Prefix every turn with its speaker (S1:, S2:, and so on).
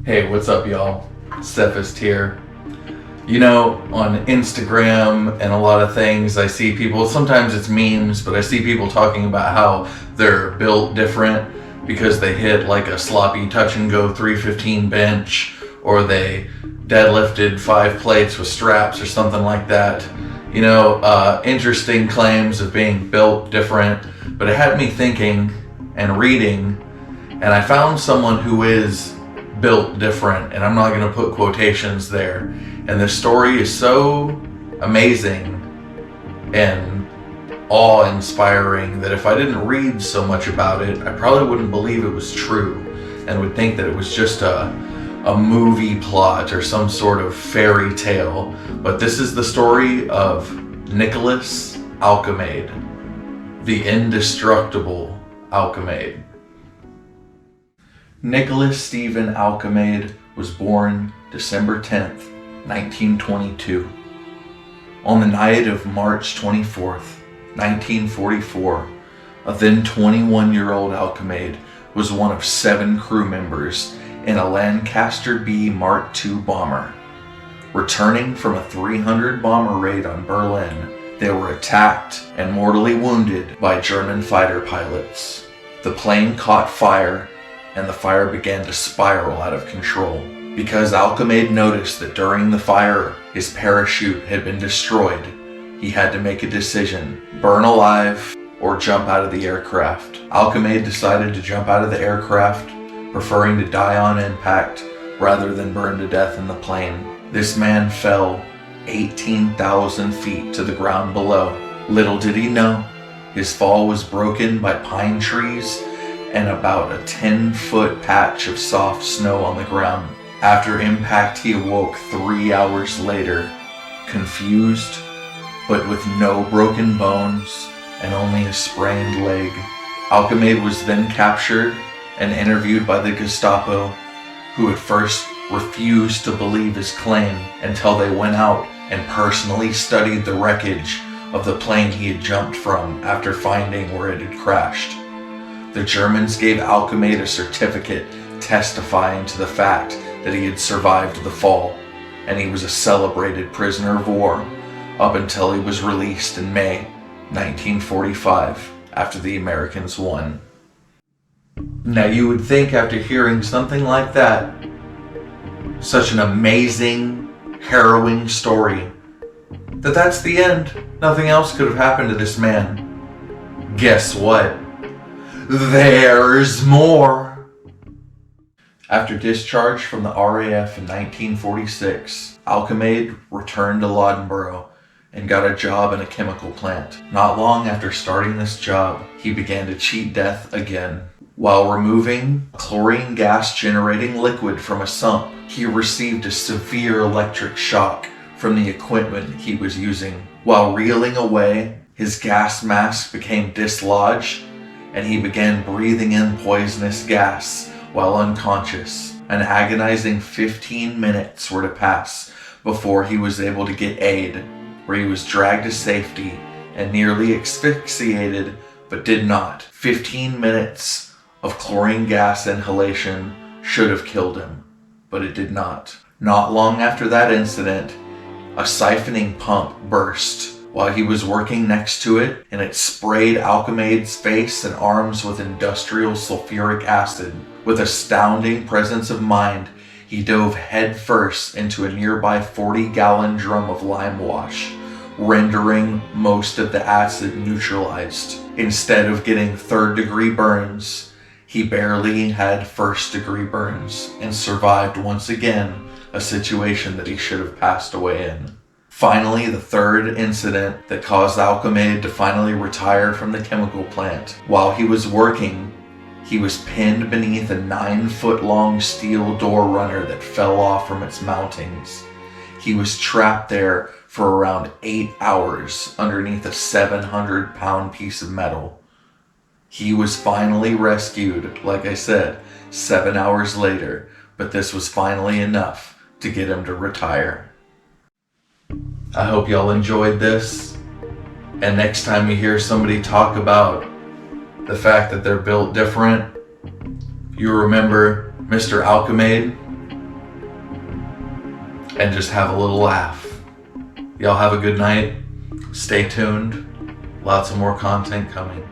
S1: Hey, what's up, y'all? Stephist here. You know, on Instagram and a lot of things, I see people, sometimes it's memes, but I see people talking about how they're built different because they hit like a sloppy touch and go 315 bench, or they deadlifted 5 plates with straps or something like that. You know, interesting claims of being built different, but it had me thinking and reading, and I found someone who is built different, and I'm not going to put quotations there. And the story is so amazing and awe-inspiring that if I didn't read so much about it, I probably wouldn't believe it was true and would think that it was just a movie plot or some sort of fairy tale. But this is the story of Nicholas Alkemade, the Indestructible Alkemade. Nicholas Stephen Alkemade was born December 10th, 1922. On the night of March 24th, 1944, a then 21-year-old Alkemade was one of 7 crew members in a Lancaster B Mark II bomber. Returning from a 300 bomber raid on Berlin, they were attacked and mortally wounded by German fighter pilots. The plane caught fire, and the fire began to spiral out of control. Because Alkemade noticed that during the fire, his parachute had been destroyed, he had to make a decision: burn alive or jump out of the aircraft. Alkemade decided to jump out of the aircraft, preferring to die on impact rather than burn to death in the plane. This man fell 18,000 feet to the ground below. Little did he know, his fall was broken by pine trees and about a 10-foot patch of soft snow on the ground. After impact, he awoke 3 hours later, confused, but with no broken bones and only a sprained leg. Alkemade was then captured and interviewed by the Gestapo, who at first refused to believe his claim until they went out and personally studied the wreckage of the plane he had jumped from after finding where it had crashed. The Germans gave Alkemade a certificate testifying to the fact that he had survived the fall, and he was a celebrated prisoner of war up until he was released in May 1945 after the Americans won. Now you would think, after hearing something like that, such an amazing, harrowing story, that that's the end. Nothing else could have happened to this man. Guess what? There's more! After discharge from the RAF in 1946, Alkemade returned to Laudenborough and got a job in a chemical plant. Not long after starting this job, he began to cheat death again. While removing a chlorine gas generating liquid from a sump, he received a severe electric shock from the equipment he was using. While reeling away, his gas mask became dislodged and he began breathing in poisonous gas while unconscious. An agonizing 15 minutes were to pass before he was able to get aid, where he was dragged to safety and nearly asphyxiated, but did not. 15 minutes of chlorine gas inhalation should have killed him, but it did not. Not long after that incident, a siphoning pump burst while he was working next to it, and it sprayed Alkemade's face and arms with industrial sulfuric acid. With astounding presence of mind, he dove headfirst into a nearby 40-gallon drum of lime wash, rendering most of the acid neutralized. Instead of getting third-degree burns, he barely had first-degree burns and survived once again a situation that he should have passed away in. Finally, the third incident that caused Alkemade to finally retire from the chemical plant. While he was working, he was pinned beneath a 9-foot-long steel door runner that fell off from its mountings. He was trapped there for around 8 hours underneath a 700-pound piece of metal. He was finally rescued, like I said, 7 hours later, but this was finally enough to get him to retire. I hope y'all enjoyed this, and next time you hear somebody talk about the fact that they're built different, you remember Mr. Alkemade and just have a little laugh. Y'all have a good night. Stay tuned. Lots of more content coming.